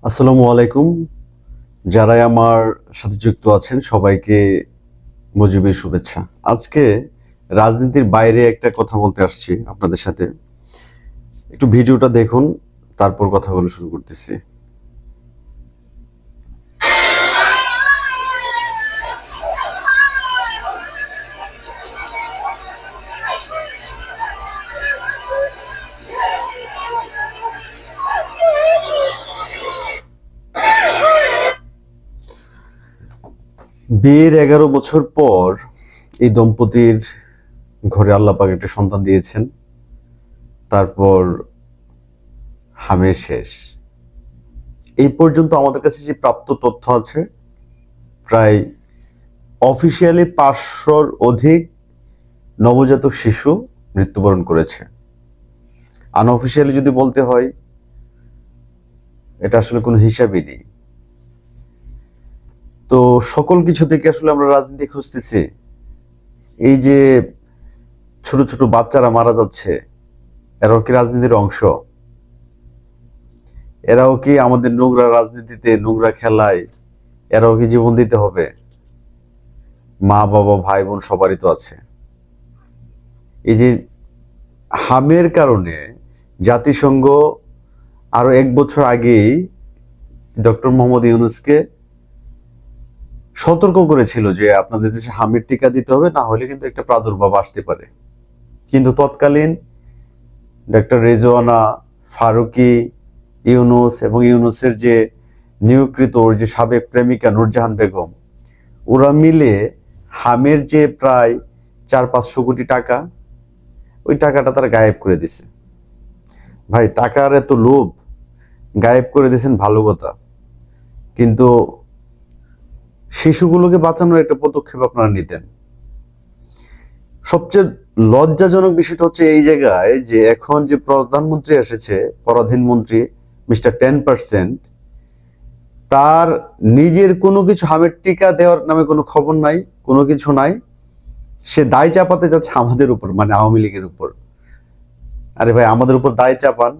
আসসালামু আলাইকুম। যারাই আমার সাথে যুক্ত আছেন সবাইকে মুজিবের শুভেচ্ছা। আজকে রাজনীতির বাইরে একটা কথা বলতে আসছি আপনাদের সাথে। একটু ভিডিওটা দেখুন, তারপর কথাগুলো শুরু করতেছি। বিয়ের 11 বছর পর এই দম্পতির ঘরে আল্লাহ পাক একটা সন্তান দিয়েছেন। তারপর হামের শেষ। এই পর্যন্ত আমাদের কাছে যে প্রাপ্ত তথ্য আছে, প্রায় অফিসিয়ালি 500-র অধিক নবজাতক শিশু মৃত্যুবরণ করেছে। আনঅফিসিয়ালি যদি বলতে হয়, এটা আসলে কোনো হিসাবই নেই। তো সকল কিছু থেকে আসলে আমরা রাজনীতি খুঁজতেছি। এই যে ছোট ছোট বাচ্চারা মারা যাচ্ছে, এরাও কি রাজনীতির অংশ? এরাও কি আমাদের নোংরা রাজনীতিতে, নোংরা খেলায় এরাও কি জীবন দিতে হবে? মা বাবা ভাই বোন সবারই তো আছে। এই যে হামের কারণে জাতিসংঘ আরো 1 বছর আগেই ডক্টর মোহাম্মদ ইউনূসকে সতর্ক করেছিল যে আপনাদের দেশে হামের টিকা দিতে হবে, না হলে কিন্তু একটা প্রাদুর্ভাব আসতে পারে। কিন্তু তৎকালীন ডক্টর রেজওয়ানা, ফারুকি, ইউনূস এবং ইউনূসের যে নিয়োগকৃত ওর যে সাবেক প্রেমিকা নূরজাহান বেগম, ওরা মিলে হামের যে প্রায় 400-500 কোটি টাকা, ওই টাকাটা তারা গায়েব করে দিছে। ভাই, টাকার এত লোভ, গায়েব করে দিয়েছেন ভালো কথা, কিন্তু শিশুগুলোকে বাঁচানোর একটা পদক্ষেপ আপনারা নিতেন। সবচেয়ে লজ্জাজনক বিষয়টা হচ্ছে এই জায়গায় যে এখন যে প্রধানমন্ত্রী এসেছে, পরাধীনমন্ত্রী মিস্টার 10%, তার নিজের কোনো কিছু হামের টিকা দেওয়ার নামে কোনো খবর নাই, কোনো কিছু নাই। সে দায় চাপাতে যাচ্ছে আমাদের উপর, মানে আওয়ামী লীগের উপর। আরে ভাই, আমাদের উপর দায় চাপান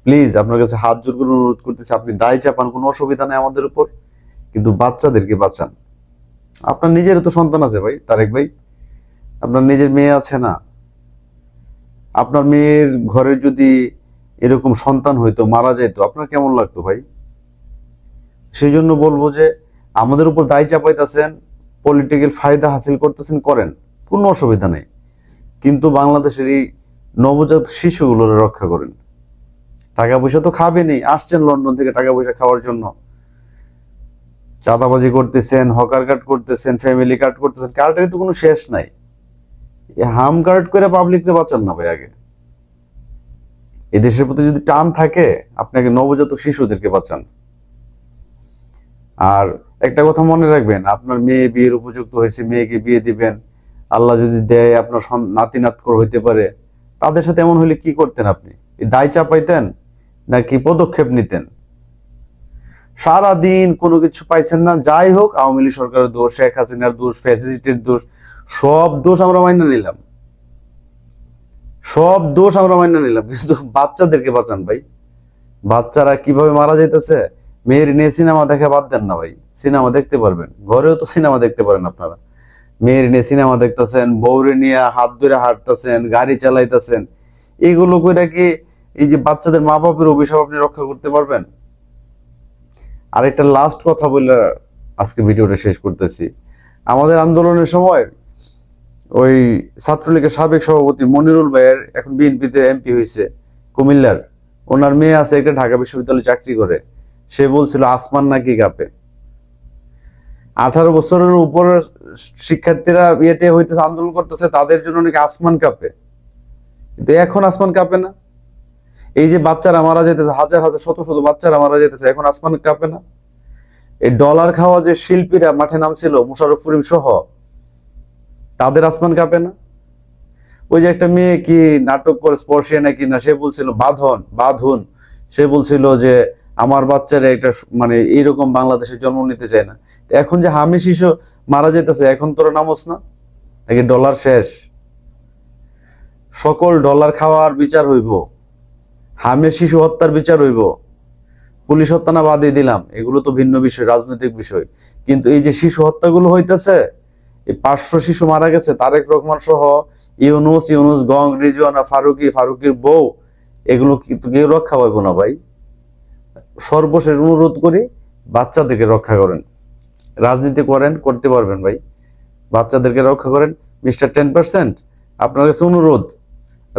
প্লিজ, আপনার কাছে হাত জোর করে অনুরোধ করতেছি, আপনি দায় চাপান, কোনো অসুবিধা নেই আমাদের উপর, কিন্তু বাচ্চাদেরকে বাঁচান। আপনার নিজেরও তো সন্তান আছে ভাই, তারেক ভাই, আপনার নিজের মেয়ে আছে না? আপনার মেয়ের ঘরে যদি এরকম সন্তান হইতো, মারা যাইতো, আপনার কেমন লাগতো ভাই? সেই জন্য বলবো যে আমাদের উপর দায় চাপাইতেছেন, পলিটিক্যাল ফায়দা হাসিল করতেছেন, করেন, কোনো অসুবিধা নেই, কিন্তু বাংলাদেশের এই নবজাত শিশুগুলোর রক্ষা করেন। টাকা পয়সা তো খাবেনই, আসছেন লন্ডন থেকে টাকা পয়সা খাওয়ার জন্য, চাঁদাবাজি করতেছেন, হকার কাট করতেছেন, ফ্যামিলি কাট করতেছেন, কার্ডের তো কোনো শেষ নাই। হাম কার্ড করে পাবলিককে বাঁচান না ভাই। আগে এই দেশের প্রতি যদি টান থাকে, আপনাকে নবজাতক শিশুদেরকে বাঁচান। আর একটা কথা মনে রাখবেন, আপনার মেয়ে বিয়ের উপযুক্ত হয়েছে, মেয়েকে বিয়ে দিবেন, আল্লাহ যদি দেয় আপনার নাতি নাতকর হইতে পারে, তাদের সাথে এমন হলে কি করতেন আপনি? এই দায় চাপাইতেন নাকি পদক্ষেপ নিতেন? সারাদিন কোনো কিছু পাইছেন না। যাই হোক, আওয়ামী লীগ সরকারের দোষ, শেখ হাসিনার দোষ, ফ্যাসিস্টের দোষ, সব দোষ আমরা মাইনা নিলাম, সব দোষ আমরা মাইনা নিলাম, কিন্তু বাচ্চাদেরকে বাঁচান ভাই। বাচ্চারা কিভাবে মারা যাইতেছে, মেয়ের নিয়ে সিনেমা দেখা বাদ দেন না ভাই। সিনেমা দেখতে পারবেন, ঘরেও তো সিনেমা দেখতে পারেন আপনারা। মেয়ের নিয়ে সিনেমা দেখতেছেন, বউরে নিয়ে হাত ধরে হাঁটতেছেন, গাড়ি চালাইতেছেন, এগুলো কইরা কি এই যে বাচ্চাদের মা বাপের অভিশাপ আপনি রক্ষা করতে পারবেন? আর একটা লাস্ট কথা বলে আজকে ভিডিওটা শেষ করতেছি। আমাদের আন্দোলনের সময় ওই ছাত্রলীগের সাবেক সভাপতি মনিরুল ভাইয়ের, এখন বিএনপিতে এমপি হয়েছে কুমিল্লার, ওনার মেয়ে আছে একটা, ঢাকা বিশ্ববিদ্যালয়ে চাকরি করে, সে বলছিল আসমান নাকি কাঁপে। 18 বছরের উপরের শিক্ষার্থীরা ইয়েতে হইতেছে, আন্দোলন করতেছে, তাদের জন্য নাকি আসমান কাঁপে, কিন্তু এখন আসমান কাঁপে না। এই যে বাচ্চারা মারা যেতেছে, হাজার হাজার শত শত বাচ্চারা মারা যেতেছে, এখন আসমান কাঁপে না। এই ডলার খাওয়া যে শিল্পীরা মাঠে নামছিল, মুশাররফ করিম সহ, তাদের আসমান কাঁপে না। ওই যে একটা মেয়ে কি নাটক করে স্পর্শিয়া নাকি না, সে বলছিল বাঁধন বাঁধুন, সে বলছিল যে আমার বাচ্চারা একটা মানে এইরকম বাংলাদেশে জন্ম নিতে চায় না। এখন যে হামি শিশু মারা যেতেছে, এখন তোরা নামস না নাকি? ডলার শেষ, সকল ডলার খাওয়ার বিচার হইব, হামের শিশু হত্যার বিচার হইব, পুলিশ হত্যা না বাদই দিলাম, এগুলো তো ভিন্ন বিষয়, রাজনৈতিক বিষয়। কিন্তু এই যে শিশু হত্যাগুলো হইতেছে, এই 500 শিশু মারা গেছে, তারেক রহমান সহ ইউনুস গং, রিজওয়ানা, ফারুকির বউ, এগুলো কিন্তু কেউ রক্ষা পাইবো না ভাই। সর্বশেষ অনুরোধ করি, বাচ্চাদেরকে রক্ষা করেন। রাজনীতি করেন, করতে পারবেন ভাই, বাচ্চাদেরকে রক্ষা করেন। মিস্টার 10%, আপনার কাছে অনুরোধ,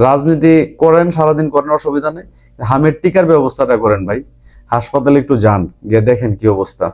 রাজনীতি করেন, সারাদিন করেন, অসুবিধা নেই, হামের টিকার ব্যবস্থাটা করেন ভাই। হাসপাতালে একটু যান, গিয়ে দেখেন কি অবস্থা।